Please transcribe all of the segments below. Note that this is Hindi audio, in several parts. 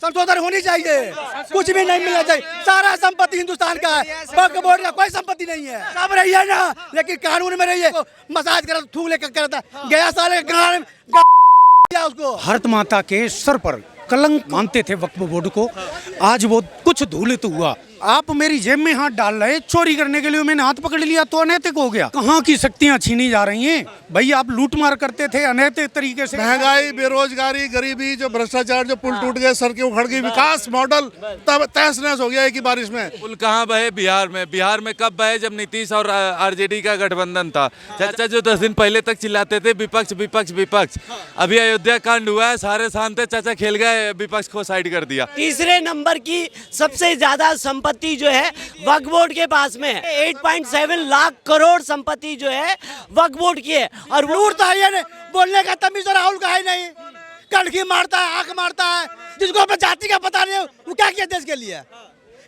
संशोधन होनी चाहिए, कुछ भी नहीं मिलना चाहिए। सारा संपत्ति हिंदुस्तान का है, वक्फ बोर्ड का कोई संपत्ति नहीं है। सब रही है ना, लेकिन कानून में रहिए। मसाज करा थूक लेकर करता गया साले गाँव उसको। भारत माता के सर पर कलंक मानते थे वक्फ बोर्ड को, आज वो कुछ धूलित हुआ। आप मेरी जेब में हाथ डाल रहे, चोरी करने के लिए मैंने हाथ पकड़ लिया तो अनैतिक हो गया। कहाँ की शक्तियाँ छीनी जा रही हैं भाई? आप लूट मार करते थे अनैतिक तरीके से। महंगाई, बेरोजगारी, गरीबी, जो भ्रष्टाचार, जो पुल टूट गए, सड़कें उखड़ गई, विकास मॉडल तब तहस नहस हो गया एक ही बारिश में। पुल कहाँ बहे? बिहार में। बिहार में कब बहे? जब नीतीश और आरजेडी का गठबंधन था। चाचा जो 10 दिन पहले तक चिल्लाते थे विपक्ष विपक्ष विपक्ष, अभी अयोध्या कांड हुआ है, सारे शांत चाचा खेल गए, विपक्ष को साइड कर दिया। तीसरे नंबर की सबसे ज्यादा संपत्ति जो है वक्फ बोर्ड के पास में है। 8.7 लाख करोड़ संपत्ति जो है वक्फ बोर्ड की है। और लूटता है, बोलने का तमीज तो राहुल का है नहीं। कड़की मारता है, आंख मारता है, जिसको अपने जाति का पता नहीं है वो क्या किया देश के लिए,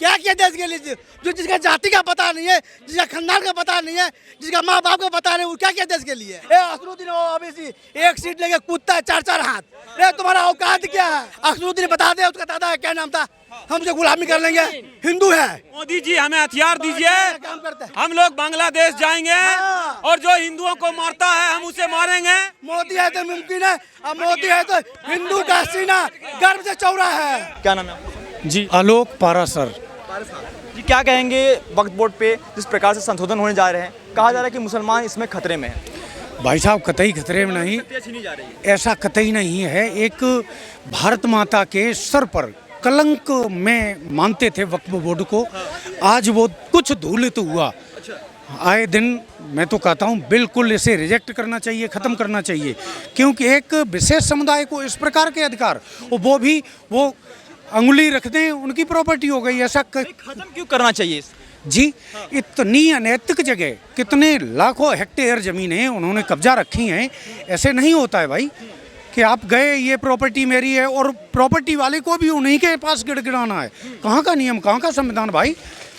क्या किया देश के लिए। जो जिसका जाति का पता नहीं है, जिसका खानदान का पता नहीं है, जिसका माँ बाप का पता नहीं, वो क्या किया देश के लिए। असरुद्दीन एक सीट लेके कूदता है 4-4 हाथ। तुम्हारा औकात क्या है? असरुद्दीन बता दे उसका दादा क्या नाम था, हम उसे गुलामी कर लेंगे। हिंदू है। मोदी जी हमें हथियार दीजिए, हम लोग बांग्लादेश जाएंगे और जो हिंदुओं को मारता है हम उसे मारेंगे। मोदी है तो मुमकिन है, अब मोदी है तो हिंदू का सीना गर्व से चौड़ा है। क्या नाम है? जी आलोक पारासर। जी क्या कहेंगे वक्फ बोर्ड पे जिस प्रकार से संशोधन होने जा रहे हैं? कहा जा रहा है कि मुसलमान इसमें खतरे में है। भाई साहब कतई खतरे में नहीं, ऐसा कतई नहीं है। एक भारत माता के सर पर कलंक में मानते थे वक्फ बोर्ड को, आज वो कुछ धूलित हुआ। आए दिन मैं तो कहता हूँ बिल्कुल इसे रिजेक्ट करना चाहिए, ख़त्म करना चाहिए, क्योंकि एक विशेष समुदाय को इस प्रकार के अधिकार, वो भी वो अंगुली रख दें उनकी प्रॉपर्टी हो गई। ऐसा खत्म क्यों करना चाहिए जी? इतनी अनैतिक जगह, कितने लाखों हेक्टेयर ज़मीनें उन्होंने कब्जा रखी हैं। ऐसे नहीं होता है भाई कि आप गए ये प्रॉपर्टी मेरी है और प्रॉपर्टी वाले को भी उन्हीं के पास गिड़गिड़ाना है। कहाँ का नियम, कहाँ का संविधान भाई?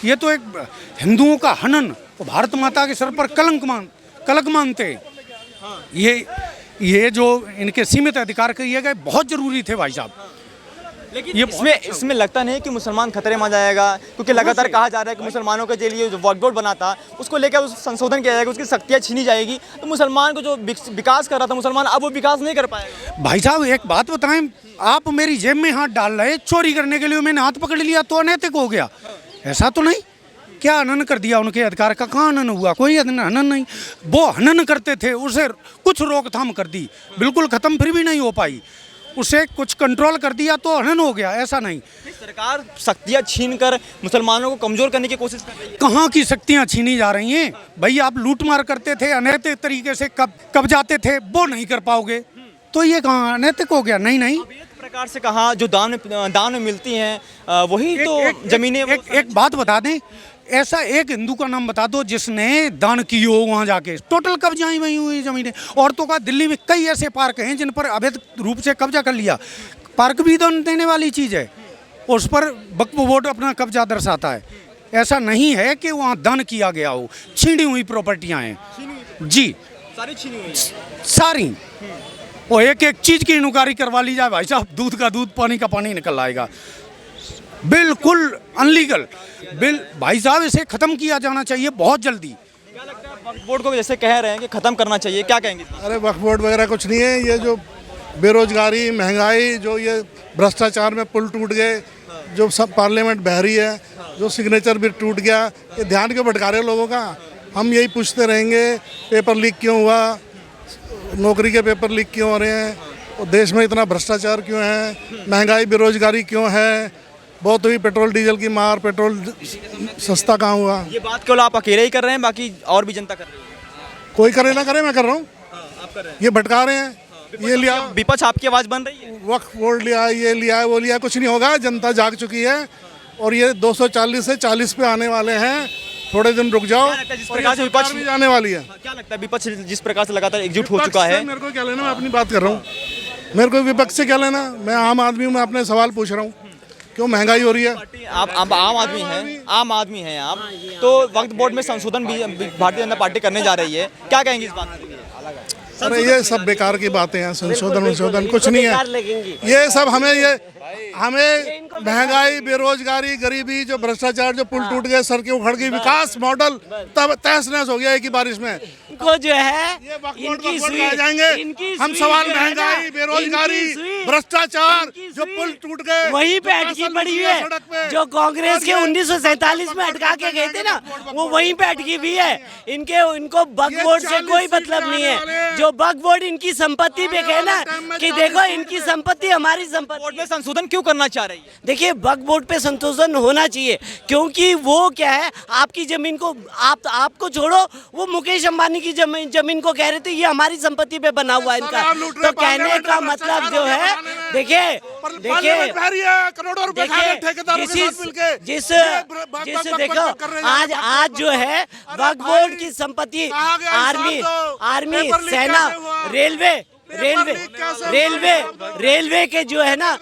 ये तो एक हिंदुओं का हनन, भारत माता के सर पर कलंक मानते। ये जो इनके सीमित अधिकार किए गए बहुत ज़रूरी थे भाई साहब। लेकिन इसमें लगता नहीं कि मुसलमान खतरे में आ जाएगा, क्योंकि लगातार कहा जा रहा है कि मुसलमानों के लिए जो वक्फ बोर्ड बना था उसको लेकर उस संशोधन किया जाएगा, उसकी शक्तियाँ छीनी जाएगी, तो मुसलमान को जो विकास कर रहा था मुसलमान अब वो विकास नहीं कर पाएगा। भाई साहब एक बात बताएं, आप मेरी जेब में हाथ डाल रहे, चोरी करने के लिए मैंने हाथ पकड़ लिया तो अनैतिक हो गया? ऐसा तो नहीं। क्या हनन कर दिया उनके अधिकार का? कहाँ हनन हुआ? कोई हनन नहीं। वो हनन करते थे, उसे कुछ रोकथाम कर दी, बिल्कुल ख़त्म फिर भी नहीं हो पाई। उसे कुछ कंट्रोल कर दिया तो हनन हो गया, ऐसा नहीं। सरकार शक्तियाँ छीनकर मुसलमानों को कमज़ोर करने की कोशिश कर रही है। कहाँ की शक्तियाँ छीनी जा रही हैं भाई? आप लूट मार करते थे, अनैतिक तरीके से कब जाते थे, वो नहीं कर पाओगे तो ये कहाँ अनैतिक हो गया? नहीं। एक प्रकार से कहा जो दान में मिलती हैं वही तो ज़मीनें। एक बात बता दें, ऐसा एक हिंदू का नाम बता दो जिसने दान की हो वहाँ जाके। टोटल कब्जाएं वही हुई ज़मीनें। औरतों का दिल्ली में कई ऐसे पार्क हैं जिन पर अवैध रूप से कब्जा कर लिया। पार्क भी दान देने वाली चीज़ है, उस पर वक्फ बोर्ड अपना कब्जा दर्शाता है। ऐसा नहीं है कि वहाँ दान किया गया हो, छीनी हुई प्रॉपर्टियाँ हैं जी, सारी छीनी हुई सारी। वो एक चीज़ की इंक्वायरी करवा ली जाए भाई साहब, दूध का दूध, पानी का पानी निकल आएगा। बिल्कुल अनलीगल बिल भाई साहब, इसे ख़त्म किया जाना चाहिए बहुत जल्दी। क्या लगता है वक्फ बोर्ड को जैसे कह रहे हैं कि ख़त्म करना चाहिए, क्या कहेंगे? अरे वक्फ बोर्ड वगैरह कुछ नहीं है। ये जो बेरोजगारी, महंगाई, जो ये भ्रष्टाचार में पुल टूट गए, जो सब पार्लियामेंट बह रही है, जो सिग्नेचर भी टूट गया, ये ध्यान क्यों भटका रहे लोगों का? हम यही पूछते रहेंगे पेपर लीक क्यों हुआ, नौकरी के पेपर लीक क्यों हो रहे हैं, और देश में इतना भ्रष्टाचार क्यों है, महंगाई बेरोजगारी क्यों है, बहुत हुई पेट्रोल डीजल की मार, पेट्रोल सस्ता कहाँ हुआ? ये बात केवल आप अकेले ही कर रहे हैं, बाकी और भी जनता कर रही है? कोई करे ना करे, मैं कर रहा हूँ। आप कर रहे हैं, ये भटका रहे हैं। ये लिया विपक्ष आपकी आवाज़ बन रही है। वक्फ बोर्ड लिया, ये लिया, वो लिया, कुछ नहीं होगा। जनता जाग चुकी है और ये 240 से 40 पे आने वाले हैं। थोड़े दिन रुक जाओ, जिस प्रकार से विपक्ष भी जाने वाली है। क्या लगता है विपक्ष जिस प्रकार से लगातार एकजुट हो चुका है? मेरे को क्या लेना, मैं अपनी बात कर रहा हूँ। मेरे को विपक्ष से क्या लेना? मैं आम आदमी हूँ, मैं अपने सवाल पूछ रहा हूँ। क्यों महंगाई हो रही है? आप आम आदमी हैं आप, तो वक्फ बोर्ड में संशोधन भी भारतीय जनता पार्टी करने जा रही है, क्या कहेंगे इस बात पर? अरे ये सब बेकार की बातें हैं। संशोधन कुछ नहीं है। ये सब हमें हमें महंगाई, बेरोजगारी, गरीबी, जो भ्रष्टाचार, जो पुल टूट गए, सड़कें उखड़ गई, विकास मॉडल तब तहस नहस हो गया एक ही बारिश में। को जो है ये इनकी वक्त सुई आ जाएंगे। इनकी हम सुई सवाल जो है ना, महंगाई, बेरोजगारी, इनकी सुई- भ्रष्टाचार, इनकी जो सुई पुल टूट गए, वहीं पे जो अटकी फसल पड़ी लगी है, सड़क पे, जो कांग्रेस के और ये 1947 में अटका के गए थे ना, वो वहीं पे अटकी हुई है। इनको बग ये बोर्ड से 40 कोई सीट मतलब पे नहीं आने वाले है। हैं। जो बग बोर्ड इनकी संपत्ति पे कहे ना टाइम में कि 40 देखो सीट इनकी संपत्ति हमारी बोर्ड संपत्ति। में संशोधन क्यों करना चाह रही है? देखिए बग बोर्ड पे संशोधन होना चाहिए, क्योंकि वो क्या है, आपकी जमीन को आपको छोड़ो, वो मुकेश अंबानी की जमीन को कह रहे थे ये हमारी संपत्ति पे बना हुआ है इनका। सरकार लूट रहे, तो कहने का मतलब जो है, देखिए पार्लियामेंट बह रही है, करोड़ों रुपए खा रहे ठेकेदारों के साथ मिलके। जिस ये देखो कर रहे हैं, आज जो है वक्फ बोर्ड की संपत्ति कहाँ गया आर्मी इंसाफ दो? आर्मी पेपर लीक सेना कैसे हुआ? रेलवे रेलवे लीक कैसे हुआ? रेलवे के जो है ना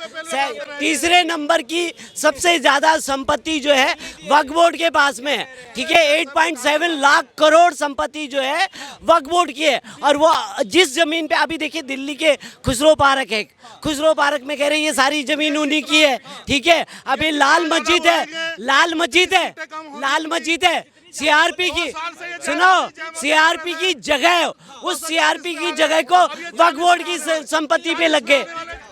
तीसरे नंबर की सबसे ज्यादा संपत्ति जो है वक्फ बोर्ड के पास में है। ठीक है, 8.7 लाख करोड़ संपत्ति जो है वक्फ बोर्ड की है। और वो जिस जमीन पे अभी देखिए दिल्ली के खुसरो पार्क है, खुसरो पार्क में कह रहे हैं ये सारी जमीन उन्हीं की है। ठीक है, अभी लाल मस्जिद है, लाल मस्जिद है सीआरपी की, सुनो सीआरपी की जगह है, उस सीआरपी की जगह को वक्फ बोर्ड की संपत्ति पे लग गए।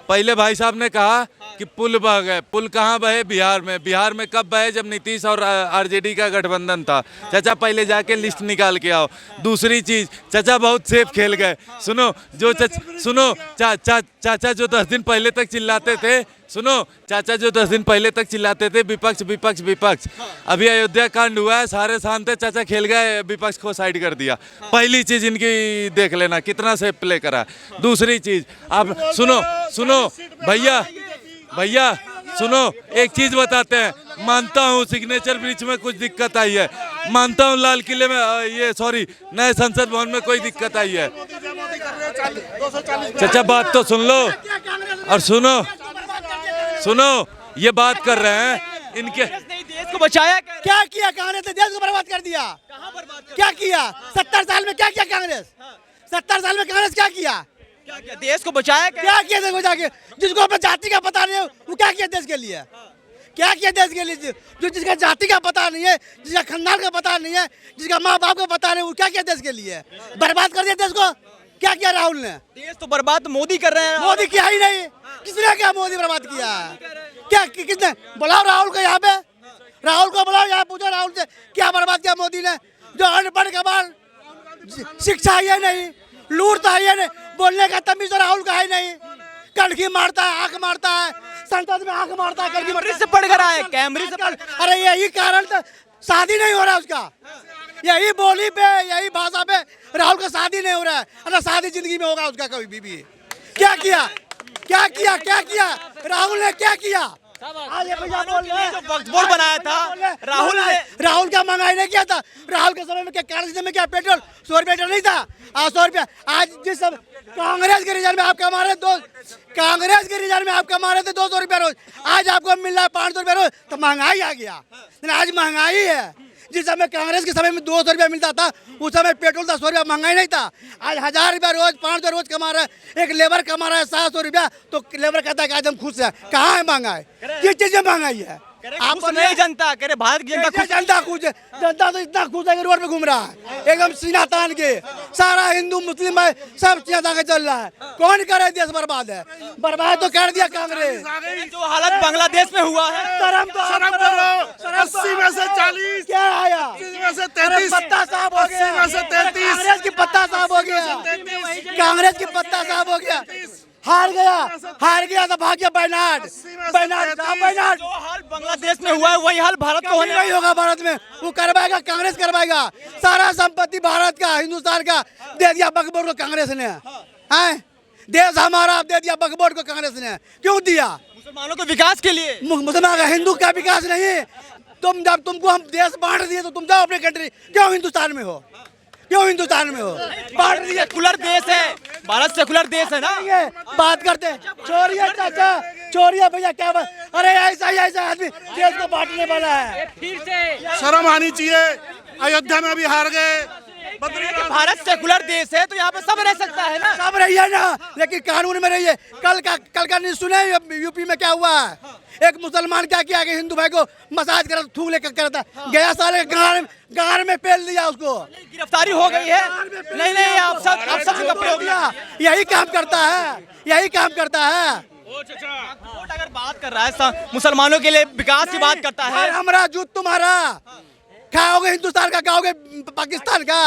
पहले भाई साहब ने कहा कि पुल बह गए। पुल कहाँ बहे? बिहार में। बिहार में कब बहे? जब नीतीश और आरजेडी का गठबंधन था। चाचा पहले जाके लिस्ट निकाल के आओ। दूसरी चीज, चाचा बहुत सेफ खेल गए। सुनो चाचा जो 10 दिन पहले तक चिल्लाते थे, चाचा जो 10 दिन पहले तक चिल्लाते थे विपक्ष विपक्ष विपक्ष, अभी अयोध्या कांड हुआ है, सारे शांत थे, चाचा खेल गए, विपक्ष को साइड कर दिया। पहली चीज इनकी देख लेना कितना सेफ प्ले करा। दूसरी चीज, आप सुनो भैया सुनो, एक चीज बताते हैं। मानता हूँ सिग्नेचर ब्रिज में कुछ दिक्कत आई है, मानता हूँ लाल किले में नए संसद भवन में कोई दिक्कत आई है। चाचा बात तो सुन लो, और सुनो ये बात कर रहे हैं इनके। देश को बचाया क्या किया कांग्रेस ने? देश को बर्बाद कर दिया। क्या किया 70 साल में? क्या किया कांग्रेस? 70 साल में कांग्रेस क्या किया? देश को बचाया क्या किया देश को जाके? जिसको अपने जाति का पता नहीं है वो क्या किया देश के लिए? क्या किया देश के लिए? जो जिसका जाति का पता नहीं है, जिसका खानदान का पता नहीं है, जिसका माँ बाप का पता नहीं, वो क्या किया देश के लिए? बर्बाद कर दिया देश को। क्या किया राहुल ने? देश तो बर्बाद मोदी कर रहे हैं। मोदी किया ही नहीं। किसने क्या मोदी बर्बाद किया? क्या किसने? बुलाओ राहुल को यहाँ पे, राहुल को बुलाओ यहाँ, पूछो राहुल से क्या बर्बाद किया मोदी ने? जो अनपढ़ गवार, शिक्षा है नहीं, लूटता है नहीं, बोलने का तमीज तो राहुल का है नहीं। कड़की मारता है, आंख मारता है, संसद में आंख मारता है, कड़की मारता है। से पढ़ कर आए, कैमरे से पढ़। अरे यही कारण तो शादी नहीं हो रहा उसका, यही बोली पे, यही भाषा पे राहुल का शादी नहीं हो रहा है। अरे शादी जिंदगी में होगा उसका कभी भी? क्या किया? क्या किया? क्या किया राहुल ने? क्या किया? आज ये भैया बोल रहे हैं वक्फ बोर्ड बनाया था राहुल क्या महंगाई नहीं किया था? राहुल के समय में क्या, कांग्रेस में क्या पेट्रोल 100 रुपये नहीं था? 100 रुपया। आज जिस सब कांग्रेस के रिजल्ट में आप कमा रहे कांग्रेस के रिजल्ट में आप कमा रहे थे 200 रुपया रोज, आज आपको मिल रहा है 500 रुपया रोज। तो महंगाई आ गया, आज महंगाई है। जिस समय कांग्रेस के समय में 200 रुपया मिलता था, उस समय पेट्रोल 10 रुपया महंगाई नहीं था। आज 1000 रुपया रोज, 500 रोज कमा रहा है। एक लेबर कमा रहा है 700 रुपया, तो लेबर कहता है कि आज हम खुश हैं। कहाँ है महंगाई? किस चीज में महंगाई है? आप नहीं जनता कह रहे भारत की जनता खुश है। जनता तो इतना खुश है कि रोड पे घूम रहा है एकदम सीना तान के। सारा हिंदू मुस्लिम भाई सब सीना तान के चल रहा है। कौन करे देश बर्बाद है? बर्बाद तो कर दिया कांग्रेस। जो हालत बांग्लादेश में हुआ है, शर्म करो। 80 में से 40, क्या आया? 80 में से 33, पत्ता साफ हो गया। 80 में से 33, कांग्रेस की पत्ता साफ हो गया। कांग्रेस की पत्ता साफ हो गया। हार गया तो भाग गया बैनाड। जो हाल बांग्लादेश में हुआ है वही हाल भारत को होने नहीं होगा। भारत में वो करवाएगा, कांग्रेस करवाएगा। सारा संपत्ति भारत का, हिंदुस्तान का दे दिया वक्फ बोर्ड को कांग्रेस ने। हैं? देश हमारा दे दिया वक्फ बोर्ड को कांग्रेस ने। क्यों दिया? मुसलमानों के विकास के लिए। मुसलमान का, हिंदू का विकास नहीं। तुम जब तुमको हम देश बांट दिए तो तुम जाओ अपने कंट्री। क्यों हिंदुस्तान में हो? क्यों हिंदुस्तान में हो? बांट दिए। सेकुलर देश है भारत, सेकुलर देश है ना। बात करते छोड़िए चाचा, छोड़िए भैया। क्या बात? अरे ऐसा आदमी देश को बांटने वाला है। शर्म आनी चाहिए। अयोध्या में भी हार गए, भारत सेकुलर देश है तो यहाँ पे सब रह सकता है ना। सब रही है ना, लेकिन कानून में रहिए। कल का नहीं सुने यूपी में क्या हुआ है? एक मुसलमान क्या किया कि हिंदू भाई को मसाज कर थूक लेकर करता गया, साले गार में पेल दिया उसको। गिरफ्तारी हो गई है। नहीं आप सब कपड़े हो गया। यही काम करता है, यही काम करता है। वोट अगर बात कर रहा है मुसलमानों के लिए विकास की बात करता है। हमारा जूत तुम्हारा, खाओगे हिंदुस्तान का, खाओगे पाकिस्तान का।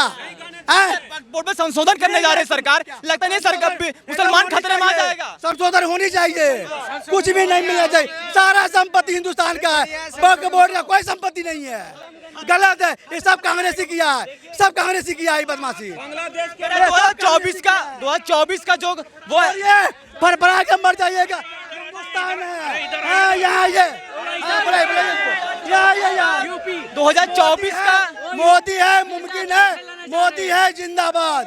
वोट में संशोधन करने जा रही है सरकार, लगता नहीं सरकार मुसलमान खतरे में आ जाएगा। संशोधन होनी चाहिए, कुछ भी नहीं मिलना चाहिए। सारा संपत्ति हिंदुस्तान का है, वक्फ बोर्ड का कोई संपत्ति नहीं है। गलत है, ये सब कांग्रेसी किया है, सब कांग्रेसी किया है बदमाशी। 2024 का जो वो है, ये फरफरा के मर जाइएगा। हिंदुस्तान है यहाँ, ये 2024 का मोदी है, मुमकिन है। मोदी है जिंदाबाद,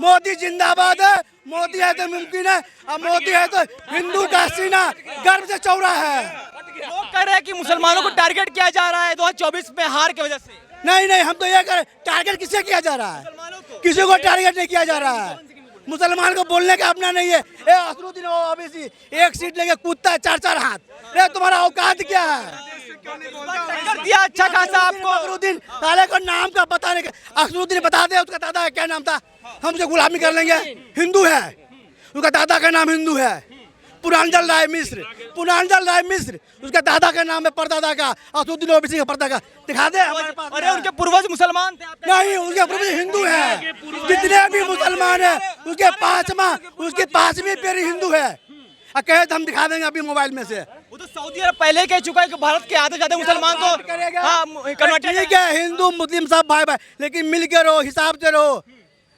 मोदी जिंदाबाद है। मोदी है तो मुमकिन है, और मोदी है तो हिंदू का सीना गर्व से चौड़ा है। लोग कह रहे हैं कि मुसलमानों को टारगेट किया जा रहा है 2024 में हार की वजह से। नहीं, हम तो ये कर, टारगेट किसे किया जा रहा है? किसी को टारगेट नहीं किया जा रहा है। मुसलमान को बोलने का अपना नहीं है। असरुद्दीन ओवैसी एक सीट लेके कूदता है 4 हाथ। रे तुम्हारा औकात क्या है? कर दिया अच्छा खासा आपको। असरुद्दीन साले को नाम का पता नहीं। असरुद्दीन बता दे उसका दादा का क्या नाम था, हम उसे गुलामी कर लेंगे। हिंदू है, उसका दादा का नाम हिंदू है। पुरांजल राय मिश्र उसका दादा का नाम है, परदादा का। असरुद्दीन ओवैसी का परदादा का दिखा दे हमारे पास। अरे उनके पूर्वज मुसलमान थे। नहीं, उसके पूर्वज हिंदू है। जितने भी मुसलमान है उसके उसकी 5वीं पीढ़ी हिंदू है। कहे तो हम दिखा देंगे अभी मोबाइल में से। वो तो सऊदी अरब पहले कह चुका है कि भारत के आधे ज्यादा मुसलमान तो ठीक है, हिंदू मुस्लिम सब भाई भाई, लेकिन मिल के रहो, हिसाब से रहो।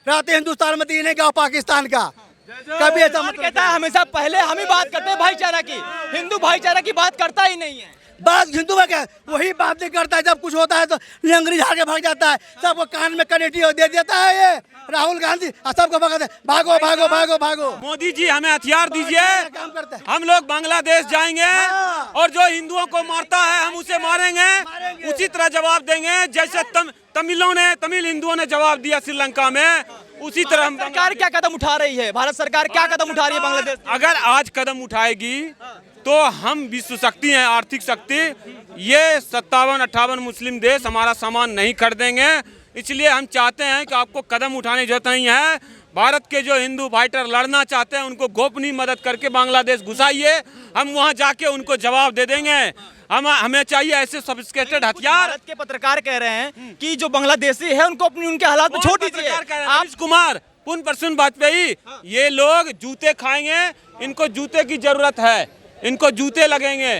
रहते हिंदुस्तान में तीन गाँव पाकिस्तान का। कभी ऐसा मत कहता है हमेशा पहले हम ही बात करते हैं भाईचारा की, हिंदू भाईचारा की बात करता ही नहीं है। बात हिंदू में क्या वही बात नहीं करता है। जब कुछ होता है तो लंगड़ी झाड़ के भाग जाता है, सबको कान में कनेक्टी दे देता है ये राहुल गांधी, सबको भगाते भागो भागो भागो भागो। मोदी जी हमें हथियार दीजिए, काम करते हैं। हम लोग बांग्लादेश जाएंगे और जो हिंदुओं को मारता है हम उसे मारेंगे, उसी तरह जवाब देंगे जैसे तमिल हिंदुओं ने जवाब दिया श्रीलंका में, उसी तरह हम। सरकार क्या कदम उठा रही है, भारत सरकार क्या कदम उठा रही है बांग्लादेश? अगर आज कदम उठाएगी तो हम विश्व शक्ति हैं, आर्थिक शक्ति, ये 57-58 मुस्लिम देश हमारा सामान नहीं खरीदेंगे। इसलिए हम चाहते हैं कि आपको कदम उठाने की जरूरत नहीं है। भारत के जो हिंदू फाइटर लड़ना चाहते हैं उनको गोपनीय मदद करके बांग्लादेश घुसाइए, हम वहां जाके उनको जवाब दे देंगे। हमें चाहिए ऐसे सोफिस्टिकेटेड हथियार। भारत के पत्रकार कह रहे हैं कि जो बांग्लादेशी है उनको उनके हालात में छोड़ दीजिए। आप कुमार पुन प्रसून वाजपेयी, ये लोग जूते खाएंगे, इनको जूते की जरूरत है, इनको जूते लगेंगे।